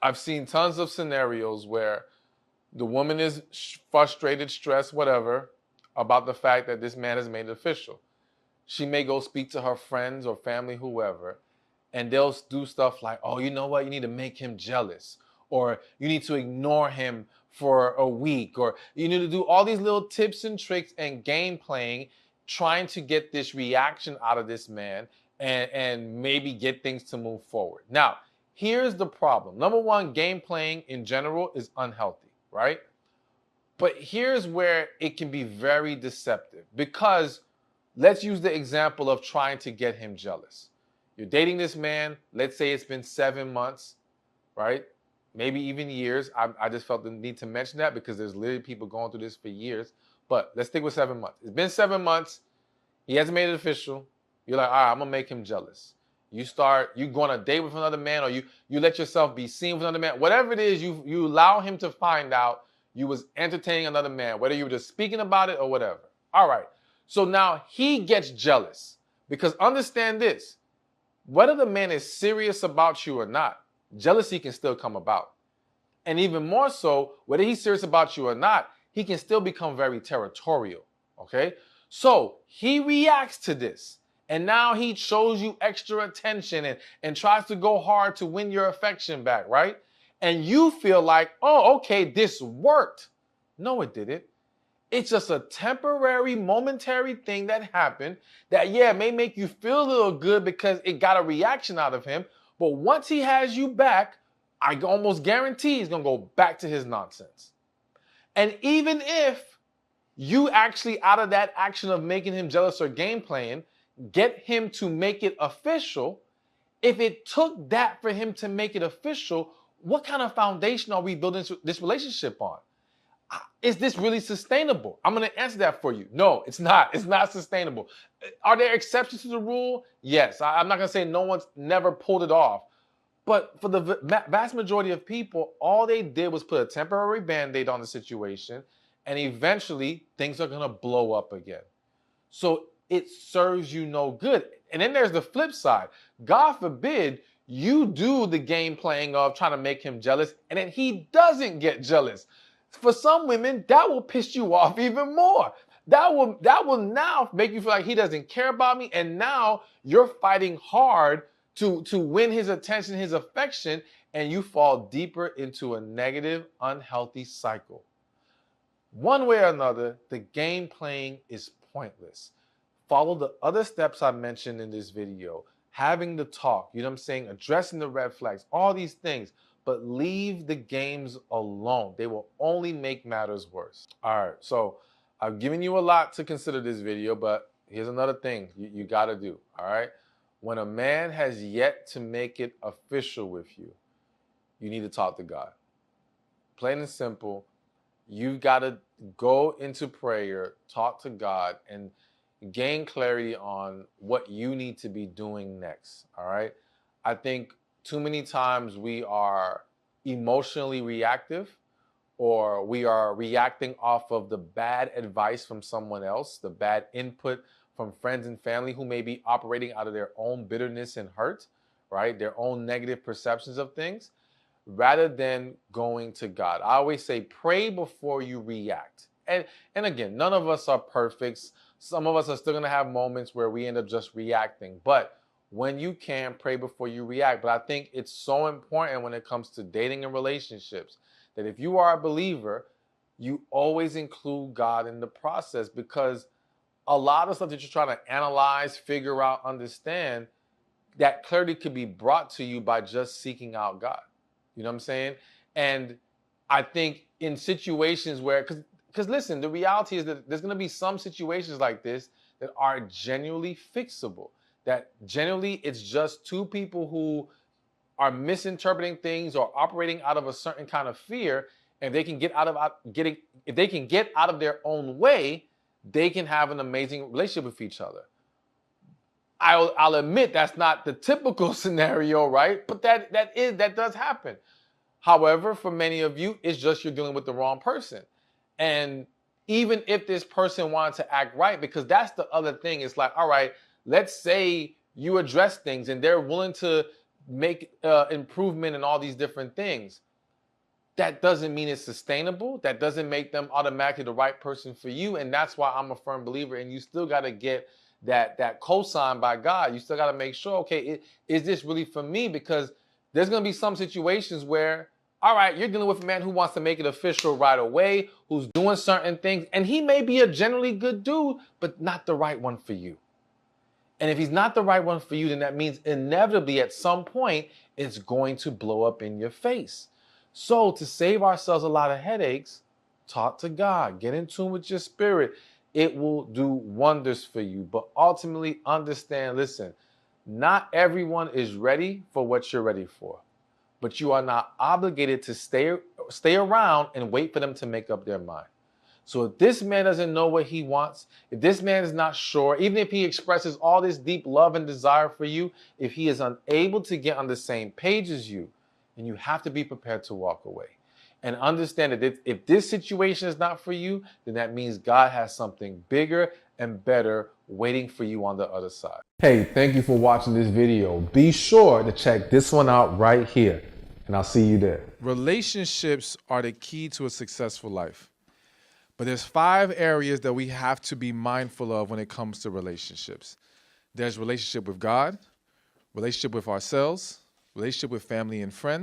I've seen tons of scenarios where the woman is frustrated, stressed, whatever, about the fact that this man has made it official. She may go speak to her friends or family, whoever, and they'll do stuff like, oh, you know what? You need to make him jealous, or you need to ignore him for a week, or you need to do all these little tips and tricks and game playing, trying to get this reaction out of this man and maybe get things to move forward. Now, here's the problem. Number one, game playing in general is unhealthy, right? But here's where it can be very deceptive, because let's use the example of trying to get him jealous. You're dating this man, let's say it's been 7 months, right? Maybe even years. I just felt the need to mention that because there's literally people going through this for years. But let's stick with 7 months. It's been 7 months. He hasn't made it official. You're like, all right, I'm going to make him jealous. You go on a date with another man, or you let yourself be seen with another man. Whatever it is, you allow him to find out you was entertaining another man, whether you were just speaking about it or whatever. All right. So now he gets jealous, because understand this, whether the man is serious about you or not, jealousy can still come about. And even more so, whether he's serious about you or not, he can still become very territorial, okay? So he reacts to this, and now he shows you extra attention and tries to go hard to win your affection back, right? And you feel like, oh, okay, this worked. No, it didn't. It's just a temporary, momentary thing that happened that, yeah, may make you feel a little good because it got a reaction out of him. But once he has you back, I almost guarantee he's going to go back to his nonsense. And even if you actually, out of that action of making him jealous or game playing, get him to make it official, if it took that for him to make it official, what kind of foundation are we building this relationship on? Is this really sustainable? I'm going to answer that for you. No, it's not. It's not sustainable. Are there exceptions to the rule? Yes. I'm not going to say no one's never pulled it off. But for the vast majority of people, all they did was put a temporary Band-Aid on the situation, and eventually things are going to blow up again. So it serves you no good. And then there's the flip side. God forbid you do the game playing of trying to make him jealous, and then he doesn't get jealous. For some women, that will piss you off even more. That will now make you feel like he doesn't care about me, and now you're fighting hard to win his attention, his affection, and you fall deeper into a negative, unhealthy cycle. One way or another, the game playing is pointless. Follow the other steps I mentioned in this video. Having the talk, you know what I'm saying? Addressing the red flags, all these things. But leave the games alone. They will only make matters worse. All right, so I've given you a lot to consider this video, but here's another thing you got to do, all right? When a man has yet to make it official with you, you need to talk to God. Plain and simple, you've got to go into prayer, talk to God, and gain clarity on what you need to be doing next, all right? I think too many times we are emotionally reactive, or we are reacting off of the bad advice from someone else, the bad input from friends and family who may be operating out of their own bitterness and hurt, right? Their own negative perceptions of things, rather than going to God. I always say, pray before you react. And again, none of us are perfect. Some of us are still going to have moments where we end up just reacting. But when you can, pray before you react. But I think it's so important when it comes to dating and relationships that if you are a believer, you always include God in the process, because a lot of stuff that you're trying to analyze, figure out, understand, that clarity could be brought to you by just seeking out God. You know what I'm saying? And I think in situations where, because listen, the reality is that there's going to be some situations like this that are genuinely fixable. That generally it's just two people who are misinterpreting things or operating out of a certain kind of fear, and they can get out of their own way, they can have an amazing relationship with each other. I'll admit that's not the typical scenario, right? But that does happen. However, for many of you, it's just you're dealing with the wrong person. And even if this person wanted to act right, because that's the other thing, it's like, all right, let's say you address things and they're willing to make improvement in all these different things. That doesn't mean it's sustainable. That doesn't make them automatically the right person for you. And that's why I'm a firm believer. And you still got to get that cosign by God. You still got to make sure, okay, is this really for me? Because there's going to be some situations where, all right, you're dealing with a man who wants to make it official right away, who's doing certain things, and he may be a generally good dude, but not the right one for you. And if he's not the right one for you, then that means inevitably at some point, it's going to blow up in your face. So to save ourselves a lot of headaches, talk to God, get in tune with your spirit. It will do wonders for you. But ultimately understand, listen, not everyone is ready for what you're ready for. But you are not obligated to stay around and wait for them to make up their mind. So if this man doesn't know what he wants, if this man is not sure, even if he expresses all this deep love and desire for you, if he is unable to get on the same page as you, then you have to be prepared to walk away. And understand that if this situation is not for you, then that means God has something bigger and better waiting for you on the other side. Hey, thank you for watching this video. Be sure to check this one out right here, and I'll see you there. Relationships are the key to a successful life. But there's 5 areas that we have to be mindful of when it comes to relationships. There's relationship with God, relationship with ourselves, relationship with family and friends,